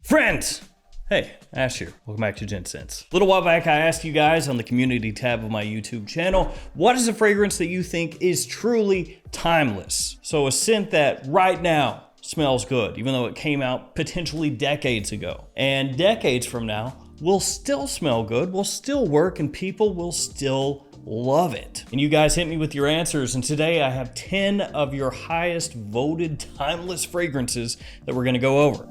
Friends! Hey, Ash here. Welcome back to Gents. A little while back, I asked you guys on the community tab of my YouTube channel, what is a fragrance that you think is truly timeless? So a scent that right now smells good, even though it came out potentially decades ago. And decades from now, will still smell good, will still work, and people will still love it. And you guys hit me with your answers, and today I have 10 of your highest voted timeless fragrances that we're gonna go over.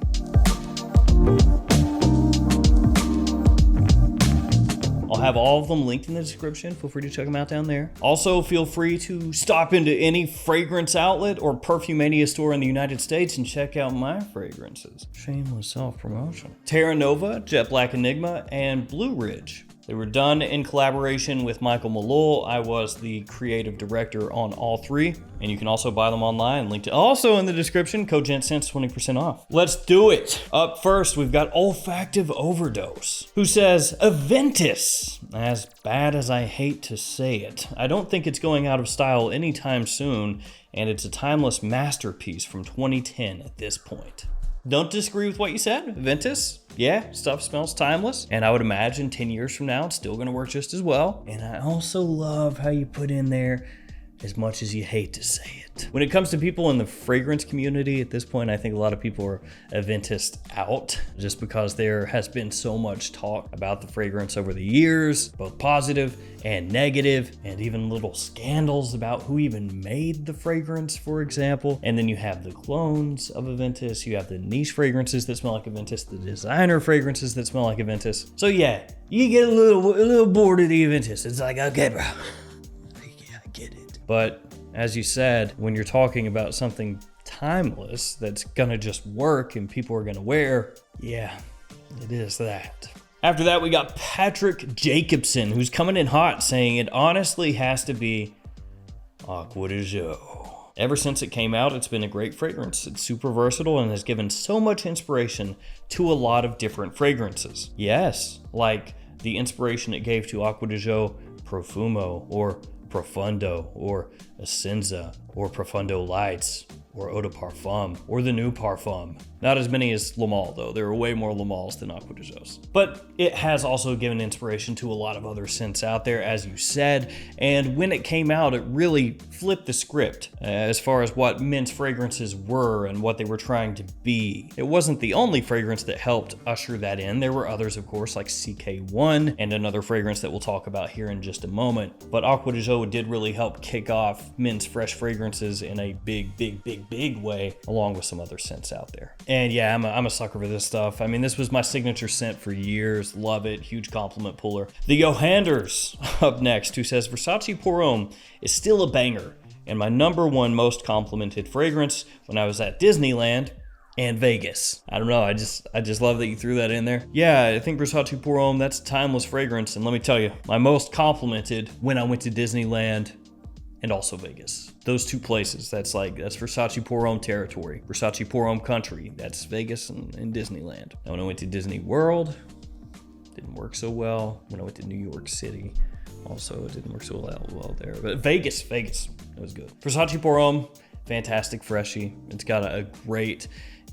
I'll have all of them linked in the description. Feel free to check them out down there. Also, feel free to stop into any fragrance outlet or Perfumania store in the United States and check out my fragrances. Shameless self-promotion. Terra Nova, Jet Black Enigma, and Blue Ridge. They were done in collaboration with Michael Malloy. I was the creative director on all three, and you can also buy them online. Linked also in the description, code Gents 20% off. Let's do it. Up first, we've got Olfactive Overdose, who says, Aventus. As bad as I hate to say it, I don't think it's going out of style anytime soon, and it's a timeless masterpiece from 2010 at this point. Don't disagree with what you said, Aventus. Yeah, stuff smells timeless, and I would imagine 10 years from now, it's still gonna work just as well. And I also love how you put in there, as much as you hate to say it. When it comes to people in the fragrance community, at this point, I think a lot of people are Aventus out, just because there has been so much talk about the fragrance over the years, both positive and negative, and even little scandals about who even made the fragrance, for example. And then you have the clones of Aventus, you have the niche fragrances that smell like Aventus, the designer fragrances that smell like Aventus. So yeah, you get a little bored of the Aventus. It's like, okay, bro. But as you said, when you're talking about something timeless that's gonna just work and people are gonna wear, yeah, it is that. After that, we got Patrick Jacobson, who's coming in hot, saying it honestly has to be Acqua di Gio. Ever since it came out, it's been a great fragrance. It's super versatile and has given so much inspiration to a lot of different fragrances. Yes, like the inspiration it gave to Acqua di Gio Profumo, or Profundo, or Essenza, or Profundo Lights, or Eau de Parfum, or the new Parfum. Not as many as Le Male, though. There are way more Le Males than Acqua di Gios. But it has also given inspiration to a lot of other scents out there, as you said. And when it came out, it really flipped the script as far as what men's fragrances were and what they were trying to be. It wasn't the only fragrance that helped usher that in. There were others, of course, like CK1 and another fragrance that we'll talk about here in just a moment. But Acqua di Gio did really help kick off men's fresh fragrances in a big way, along with some other scents out there. And yeah, I'm a sucker for this stuff. I mean, this was my signature scent for years. Love it. Huge compliment puller. The Johanders up next, who says Versace Pour Homme is still a banger and my #1 most complimented fragrance when I was at Disneyland and Vegas. I don't know, I just love that you threw that in there. Yeah, I think Versace Pour Homme, that's a timeless fragrance. And let me tell you, my most complimented when I went to Disneyland and also Vegas. Those two places, that's Versace Pour Homme territory. Versace Pour Homme country, that's Vegas and Disneyland. Now when I went to Disney World, didn't work so well. When I went to New York City, also it didn't work so well there. But Vegas, it was good. Versace Pour Homme, fantastic freshie. It's got a great,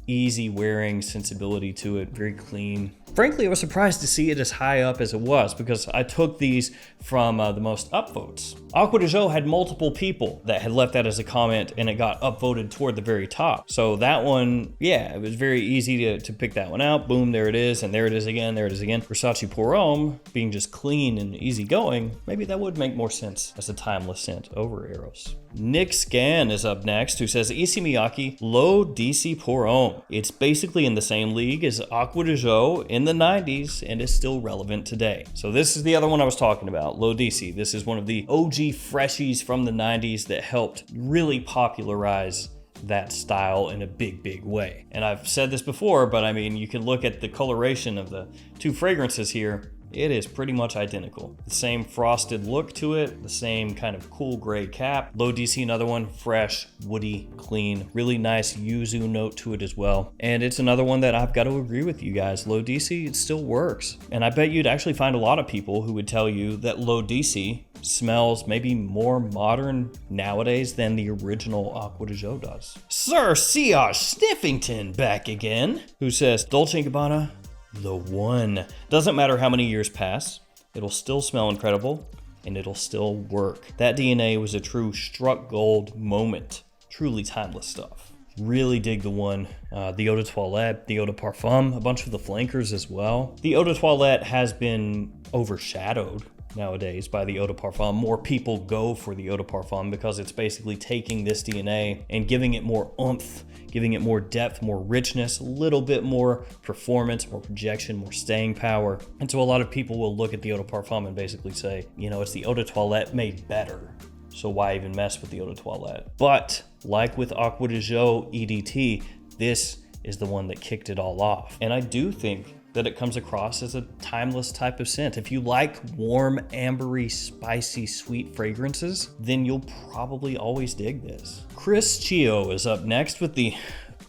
easy wearing sensibility to it, very clean. Frankly, I was surprised to see it as high up as it was because I took these from the most upvotes. Acqua di Gio had multiple people that had left that as a comment and it got upvoted toward the very top. So that one, yeah, it was very easy to pick that one out. Boom, there it is. And there it is again, there it is again. Versace Pour Homme being just clean and easygoing, maybe that would make more sense as a timeless scent over Eros. Nick Scan is up next, who says Issey Miyake L'Eau DC Pour Homme. It's basically in the same league as Acqua di Gio in the 90s and is still relevant today. So this is the other one I was talking about, L'Eau DC. This is one of the OG freshies from the 90s that helped really popularize that style in a big way. And I've said this before, but I mean, you can look at the coloration of the two fragrances here it is pretty much identical. The same frosted look to it, the same kind of cool gray cap. Low DC, another one, fresh, woody, clean, really nice yuzu note to it as well. And it's another one that I've got to agree with you guys. Low DC, it still works. And I bet you'd actually find a lot of people who would tell you that low DC smells maybe more modern nowadays than the original Acqua di Gio does. Sir C.R. Sniffington back again, who says, Dolce Gabbana The One. Doesn't matter how many years pass, it'll still smell incredible and it'll still work. That DNA was a true struck gold moment. Truly timeless stuff. Really dig the one. The Eau de Toilette, the Eau de Parfum, a bunch of the flankers as well. The Eau de Toilette has been overshadowed nowadays by the Eau de Parfum. More people go for the Eau de Parfum because it's basically taking this DNA and giving it more oomph, giving it more depth, more richness, a little bit more performance, more projection, more staying power. And so a lot of people will look at the Eau de Parfum and basically say, you know, it's the Eau de Toilette made better, so why even mess with the Eau de Toilette? But like with Acqua di Gio EDT, this is the one that kicked it all off. And I do think that it comes across as a timeless type of scent. If you like warm, ambery, spicy, sweet fragrances, then you'll probably always dig this. Chris Chio is up next with the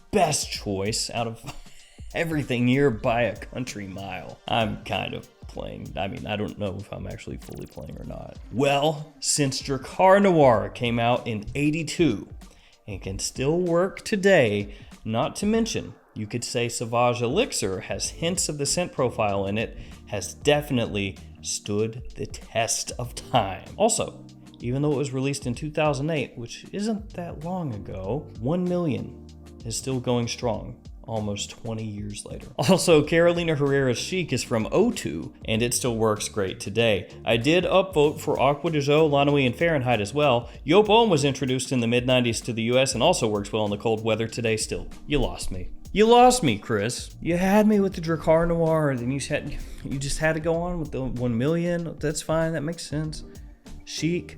best choice out of everything here by a country mile. I'm kind of playing. I mean, I don't know if I'm actually fully playing or not. Well, since Drakkar Noir came out in '82 and can still work today, not to mention you could say Sauvage Elixir has hints of the scent profile in it, has definitely stood the test of time. Also, even though it was released in 2008, which isn't that long ago, 1 million is still going strong almost 20 years later. Also, Carolina Herrera's Chic is from '02, and it still works great today. I did upvote for Acqua di Gio, La Nuit, and Fahrenheit as well. Homme was introduced in the mid-90s to the US and also works well in the cold weather today still. You lost me. You lost me, Chris. You had me with the Drakkar Noir, and you just had to go on with the 1 million. That's fine, that makes sense. Chic,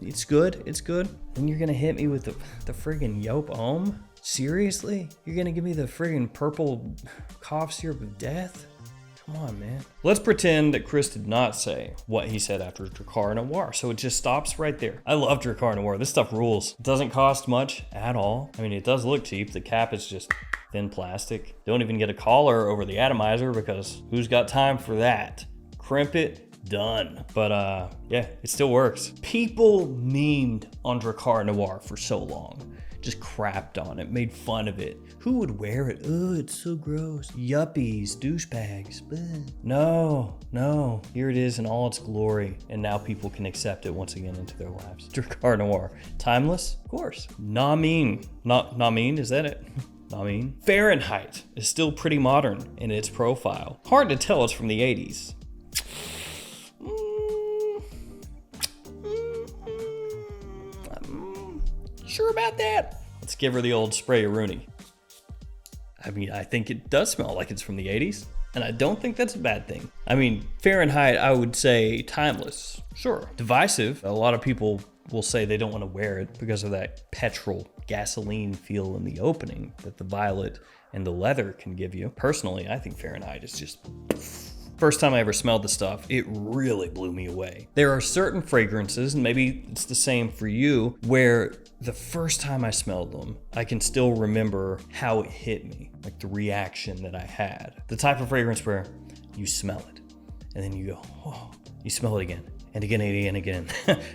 it's good, it's good. And you're gonna hit me with the friggin' Homme? Seriously? You're gonna give me the friggin' purple cough syrup of death? Come on, man. Let's pretend that Chris did not say what he said after Drakkar Noir, so it just stops right there. I love Drakkar Noir. This stuff rules. It doesn't cost much at all. I mean, it does look cheap. The cap is just thin plastic. Don't even get a collar over the atomizer because who's got time for that? Crimp it, done. But yeah, it still works. People memed on Drakkar Noir for so long. Just crapped on it, made fun of it. Who would wear it? Oh, it's so gross. Yuppies, douchebags. Bleh. No, here it is in all its glory. And now people can accept it once again into their lives. Drakkar Noir. Timeless? Of course. Nameen. Nameen, is that it? Nameen. Fahrenheit is still pretty modern in its profile. Hard to tell it's from the 80s. Sure about that? Let's give her the old spray-a-rooney. I mean, I think it does smell like it's from the 80s, and I don't think that's a bad thing. I mean, Fahrenheit, I would say timeless. Sure. Divisive. A lot of people will say they don't want to wear it because of that petrol gasoline feel in the opening that the violet and the leather can give you. Personally, I think Fahrenheit is just... First time I ever smelled the stuff, it really blew me away. There are certain fragrances, and maybe it's the same for you, where the first time I smelled them, I can still remember how it hit me, like the reaction that I had. The type of fragrance where you smell it, and then you go, oh, you smell it again, and again, and again.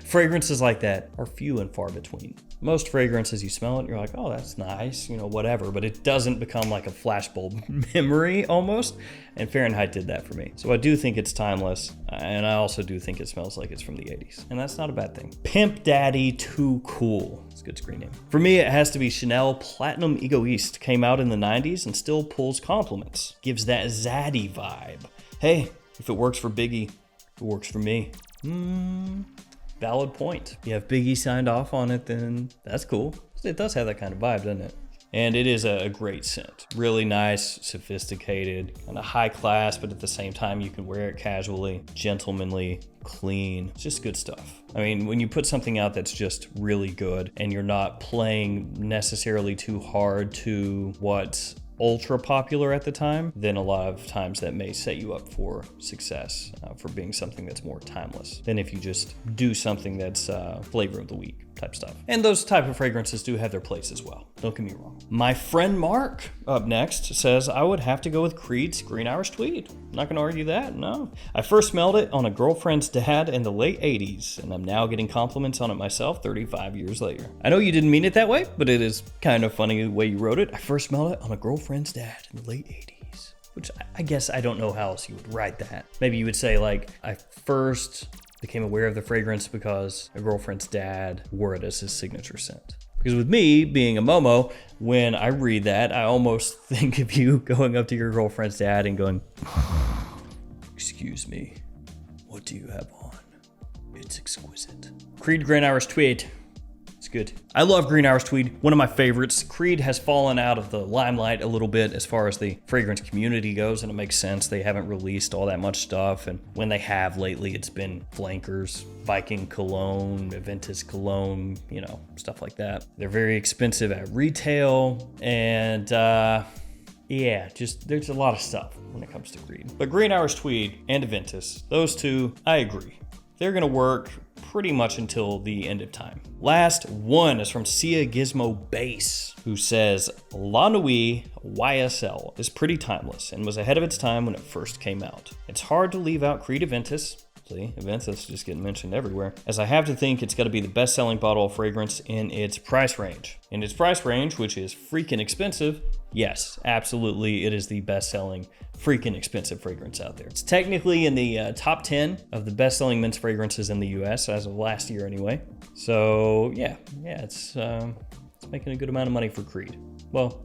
Fragrances like that are few and far between. Most fragrances, you smell it, you're like, oh, that's nice, you know, whatever, but it doesn't become like a flashbulb memory almost, and Fahrenheit did that for me. So I do think it's timeless, and I also do think it smells like it's from the 80s, and that's not a bad thing. Pimp Daddy Too Cool. It's a good screen name. For me, it has to be Chanel Platinum Egoiste. Came out in the 90s and still pulls compliments. Gives that zaddy vibe. Hey, if it works for Biggie, it works for me. Valid point. You have Biggie signed off on it, then that's cool. It does have that kind of vibe, doesn't it? And it is a great scent. Really nice, sophisticated, kind of high class, but at the same time you can wear it casually, gentlemanly, clean. It's just good stuff. I mean, when you put something out that's just really good and you're not playing necessarily too hard to what ultra popular at the time, then a lot of times that may set you up for success for being something that's more timeless than if you just do something that's flavor of the week type stuff. And those type of fragrances do have their place as well. Don't get me wrong. My friend Mark up next says, I would have to go with Creed's Green Irish Tweed. Not gonna argue that, no. I first smelled it on a girlfriend's dad in the late 80s, and I'm now getting compliments on it myself 35 years later. I know you didn't mean it that way, but it is kind of funny the way you wrote it. I first smelled it on a girlfriend's dad in the late 80s. Which I guess I don't know how else you would write that. Maybe you would say like, I first became aware of the fragrance because a girlfriend's dad wore it as his signature scent. Because with me being a Momo, when I read that, I almost think of you going up to your girlfriend's dad and going, excuse me, what do you have on? It's exquisite. Creed Green Irish Tweed. It's good. I love Green Irish Tweed, one of my favorites. Creed has fallen out of the limelight a little bit as far as the fragrance community goes, and it makes sense. They haven't released all that much stuff, and when they have lately, it's been flankers, Viking cologne, Aventus cologne, you know, stuff like that. They're very expensive at retail, and yeah, just there's a lot of stuff when it comes to Creed. But Green Irish Tweed and Aventus, those two, I agree. They're gonna work pretty much until the end of time. Last one is from Sia Gizmo Base, who says, La Nuit YSL is pretty timeless and was ahead of its time when it first came out. It's hard to leave out Creed Aventus. See, Aventus just getting mentioned everywhere, as I have to think it's gotta be the best-selling bottle of fragrance in its price range. In its price range, which is freaking expensive, yes, absolutely, it is the best-selling freaking expensive fragrance out there. It's technically in the top 10 of the best-selling men's fragrances in the US as of last year anyway. So yeah, it's making a good amount of money for Creed. Well,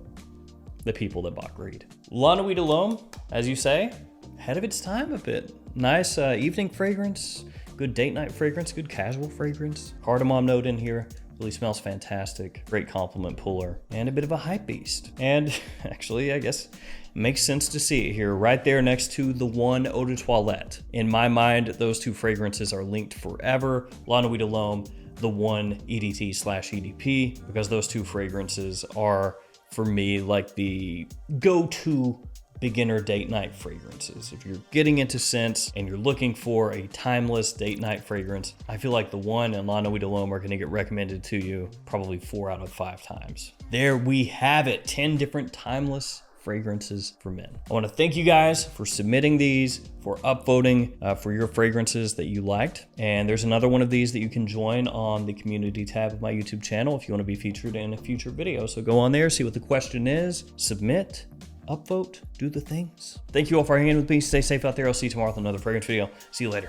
the people that bought Creed. La Nuit de l'Homme, as you say, ahead of its time a bit. Nice evening fragrance, good date night fragrance, good casual fragrance. Cardamom note in here, really smells fantastic. Great compliment puller, and a bit of a hype beast. And actually, I guess, makes sense to see it here, right there next to the One Eau de Toilette. In my mind, those two fragrances are linked forever. La Nuit de l'Homme, the One EDT/EDP, because those two fragrances are, for me, like the go-to beginner date night fragrances. If you're getting into scents and you're looking for a timeless date night fragrance, I feel like the One and La Nuit de l'Homme are gonna get recommended to you probably 4 out of 5 times. There we have it, 10 different timeless fragrances for men. I want to thank you guys for submitting these, for upvoting for your fragrances that you liked. And there's another one of these that you can join on the community tab of my YouTube channel if you want to be featured in a future video. So go on there, see what the question is, submit, upvote, do the things. Thank you all for hanging with me. Stay safe out there. I'll see you tomorrow with another fragrance video. See you later.